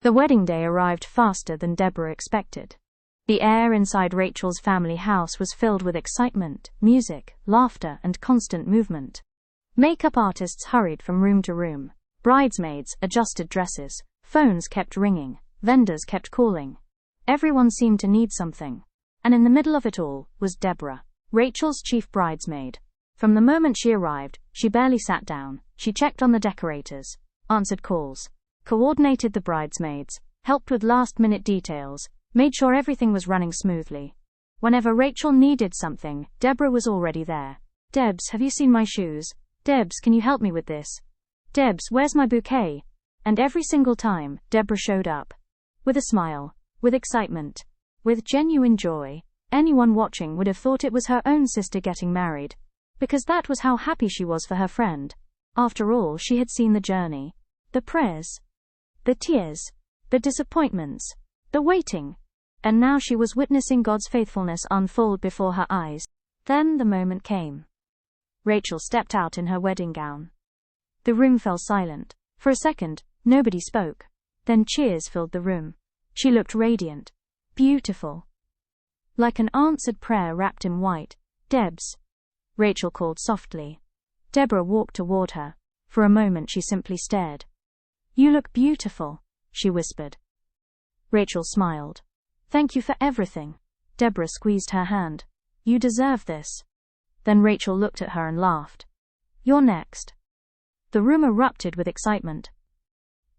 The wedding day arrived faster than Deborah expected. The air inside Rachel's family house was filled with excitement, music, laughter, and constant movement. Makeup artists hurried from room to room. Bridesmaids adjusted dresses. Phones kept ringing. Vendors kept calling. Everyone seemed to need something. And in the middle of it all was Deborah, Rachel's chief bridesmaid. From the moment she arrived, she barely sat down. She checked on the decorators, answered calls, coordinated the bridesmaids, helped with last-minute details, made sure everything was running smoothly. Whenever Rachel needed something, Deborah was already there. "Debs, have you seen my shoes? Debs, can you help me with this? Debs, where's my bouquet?" And every single time, Deborah showed up. With a smile, with excitement, with genuine joy. Anyone watching would have thought it was her own sister getting married, because that was how happy she was for her friend. After all, she had seen the journey, the prayers, the tears, the disappointments, the waiting, and now she was witnessing God's faithfulness unfold before her eyes. Then the moment came. Rachel stepped out in her wedding gown. The room fell silent. For a second, nobody spoke. Then cheers filled the room. She looked radiant, beautiful, like an answered prayer wrapped in white. "Debs," Rachel called softly. Deborah walked toward her. For a moment she simply stared. "You look beautiful," she whispered. Rachel smiled. "Thank you for everything." Deborah squeezed her hand. "You deserve this." Then Rachel looked at her and laughed. "You're next." The room erupted with excitement.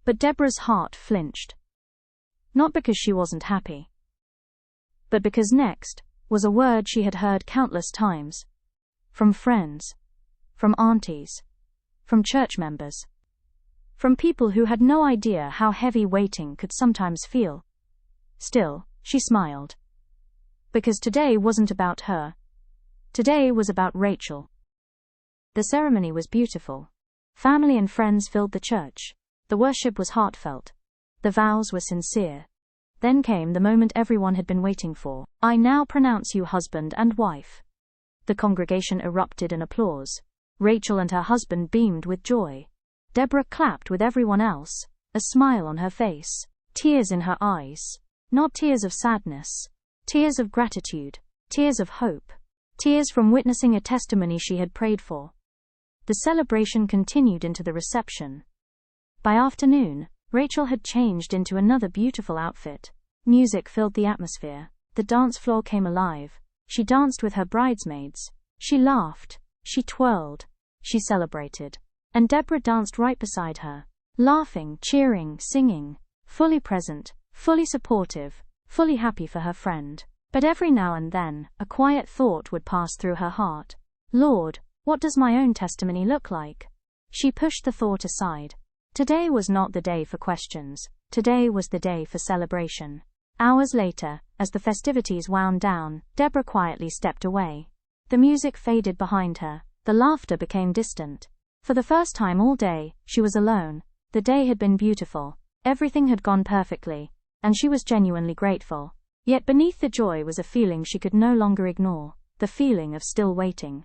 But Deborah's heart flinched. Not because she wasn't happy, but because next was a word she had heard countless times. From friends, from aunties, from church members, from people who had no idea how heavy waiting could sometimes feel. Still, she smiled. Because today wasn't about her. Today was about Rachel. The ceremony was beautiful. Family and friends filled the church. The worship was heartfelt. The vows were sincere. Then came the moment everyone had been waiting for. "I now pronounce you husband and wife." The congregation erupted in applause. Rachel and her husband beamed with joy. Deborah clapped with everyone else, a smile on her face, tears in her eyes. Not tears of sadness, tears of gratitude, tears of hope, tears from witnessing a testimony she had prayed for. The celebration continued into the reception. By afternoon, Rachel had changed into another beautiful outfit. Music filled the atmosphere. The dance floor came alive. She danced with her bridesmaids. She laughed. She twirled. She celebrated. And Deborah danced right beside her, laughing, cheering, singing, fully present, fully supportive, fully happy for her friend. But every now and then, a quiet thought would pass through her heart. "Lord, what does my own testimony look like?" She pushed the thought aside. Today was not the day for questions. Today was the day for celebration. Hours later, as the festivities wound down, Deborah quietly stepped away. The music faded behind her. The laughter became distant. For the first time all day, she was alone. The day had been beautiful. Everything had gone perfectly. And she was genuinely grateful. Yet beneath the joy was a feeling she could no longer ignore. The feeling of still waiting.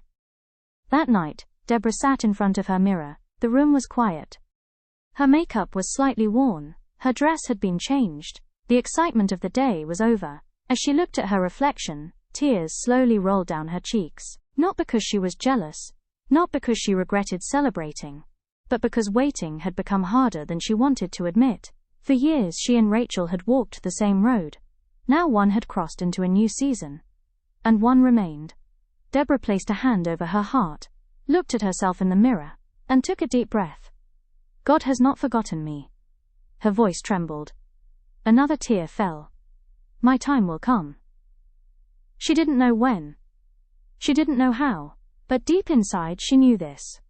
That night, Deborah sat in front of her mirror. The room was quiet. Her makeup was slightly worn. Her dress had been changed. The excitement of the day was over. As she looked at her reflection, tears slowly rolled down her cheeks. Not because she was jealous. Not because she regretted celebrating. But because waiting had become harder than she wanted to admit. For years she and Rachel had walked the same road. Now one had crossed into a new season. And one remained. Deborah placed a hand over her heart, looked at herself in the mirror, and took a deep breath. "God has not forgotten me." Her voice trembled. Another tear fell. "My time will come." She didn't know when. She didn't know how. But deep inside she knew this.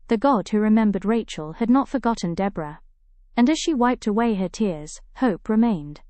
The God who remembered Rachel had not forgotten Deborah. And as she wiped away her tears, hope remained.